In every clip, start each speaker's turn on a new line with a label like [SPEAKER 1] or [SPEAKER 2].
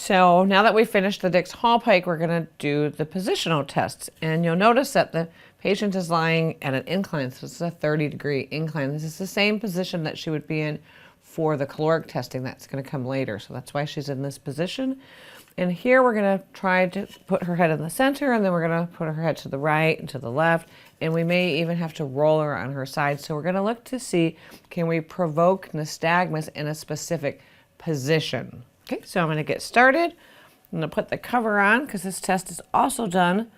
[SPEAKER 1] So now that we've finished the Dix-Hallpike, we're going to do the positional tests. And you'll notice that the patient is lying at an incline, so it's a 30-degree incline. This is the same position that she would be in for the caloric testing that's going to come later. So that's why she's in this position. And here we're going to try to put her head in the center, and then we're going to put her head to the right and to the left. And we may even have to roll her on her side. So we're going to look to see, can we provoke nystagmus in a specific position? Okay, so I'm going to get started. I'm going to put the cover on because this test is also done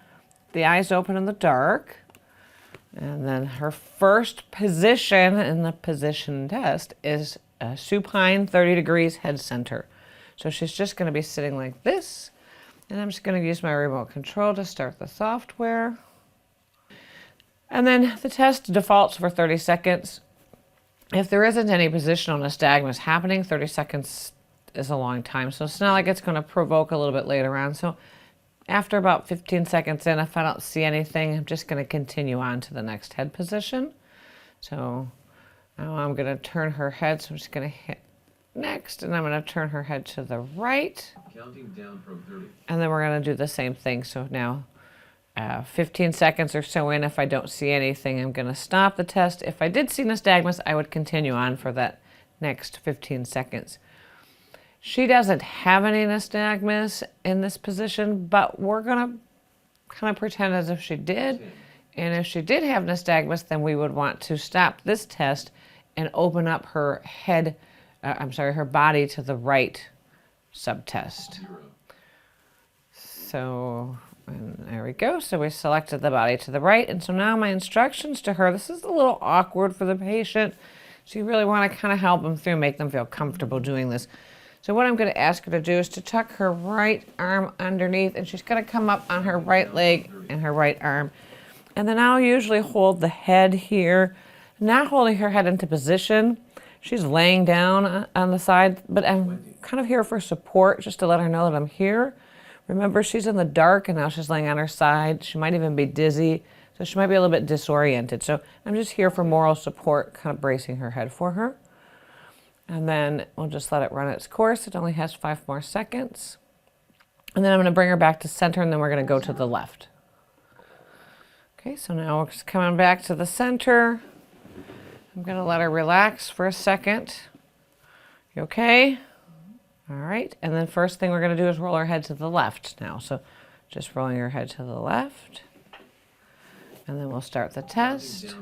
[SPEAKER 1] the eyes open in the dark. And then her first position in the position test is a supine 30 degrees head center. So she's just going to be sitting like this. And I'm just going to use my remote control to start the software. And then the test defaults for 30 seconds. If there isn't any positional nystagmus happening, 30 seconds is a long time. So it's not like it's going to provoke a little bit later on. So after about 15 seconds in, if I don't see anything, I'm just going to continue on to the next head position. So now I'm going to turn her head. So I'm just going to hit next, and I'm going to turn her head to the right.
[SPEAKER 2] Counting down from 30.
[SPEAKER 1] And then we're going to do the same thing. So now 15 seconds or so in, if I don't see anything, I'm going to stop the test. If I did see nystagmus, I would continue on for that next 15 seconds. She doesn't have any nystagmus in this position, but we're going to kind of pretend as if she did. And if she did have nystagmus, then we would want to stop this test and open up her head, her body to the right subtest. So, and there we go. So we selected the body to the right. And so now my instructions to her, this is a little awkward for the patient. So you really want to kind of help them through, make them feel comfortable doing this. So what I'm going to ask her to do is to tuck her right arm underneath, and she's going to come up on her right leg and her right arm. And then I'll usually hold the head here, not holding her head into position. She's laying down on the side, but I'm kind of here for support, just to let her know that I'm here. Remember, she's in the dark, and now she's laying on her side. She might even be dizzy, so she might be a little bit disoriented. So I'm just here for moral support, kind of bracing her head for her. And then we'll just let it run its course. It only has 5 more seconds. And then I'm going to bring her back to center, and then we're going to go to the left. Okay, so now we're just coming back to the center. I'm going to let her relax for a second. You okay? All right. And then first thing we're going to do is roll her head to the left now. So just rolling her head to the left. And then we'll start the test.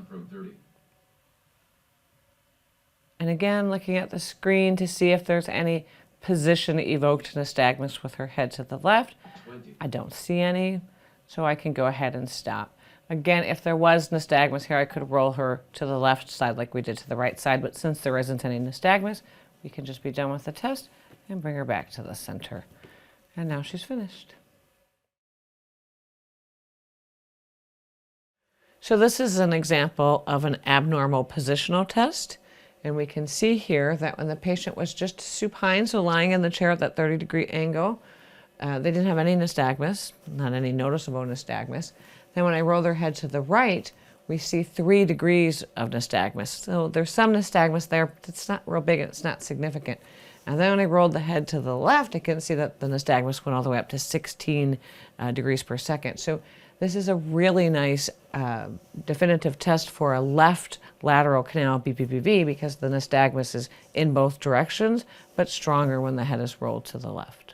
[SPEAKER 1] And again, looking at the screen to see if there's any position evoked nystagmus with her head to the left.
[SPEAKER 2] 20.
[SPEAKER 1] I don't see any, so I can go ahead and stop. Again, if there was nystagmus here, I could roll her to the left side like we did to the right side, but since there isn't any nystagmus, we can just be done with the test and bring her back to the center. And now she's finished. So this is an example of an abnormal positional test. And we can see here that when the patient was just supine, so lying in the chair at that 30-degree angle, they didn't have any nystagmus, not any noticeable nystagmus. Then when I roll their head to the right, we see 3 degrees of nystagmus. So there's some nystagmus there, but it's not real big and it's not significant. And then when I rolled the head to the left, I can see that the nystagmus went all the way up to 16 degrees per second. So this is a really nice definitive test for a left lateral canal BPPV because the nystagmus is in both directions, but stronger when the head is rolled to the left.